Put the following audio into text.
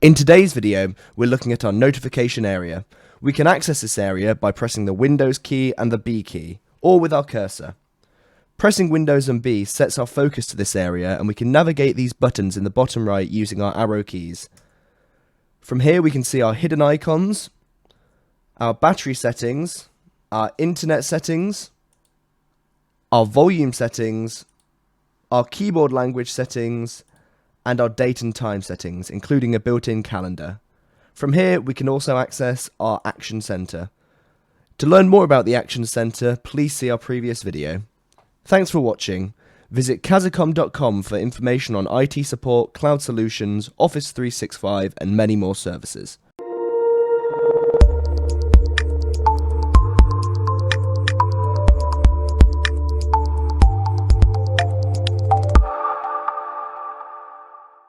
In today's video, we're looking at our notification area. We can access this area by pressing the Windows key and the B key, or with our cursor. Pressing Windows and B sets our focus to this area, and we can navigate these buttons in the bottom right using our arrow keys. From here we can see our hidden icons, our battery settings, our internet settings, our volume settings, our keyboard language settings, and our date and time settings, including a built-in calendar. From here, we can also access our Action Center. To learn more about the Action Center, please see our previous video. Thanks for watching. Visit kazzicom.com for information on IT support, cloud solutions, Office 365, and many more services.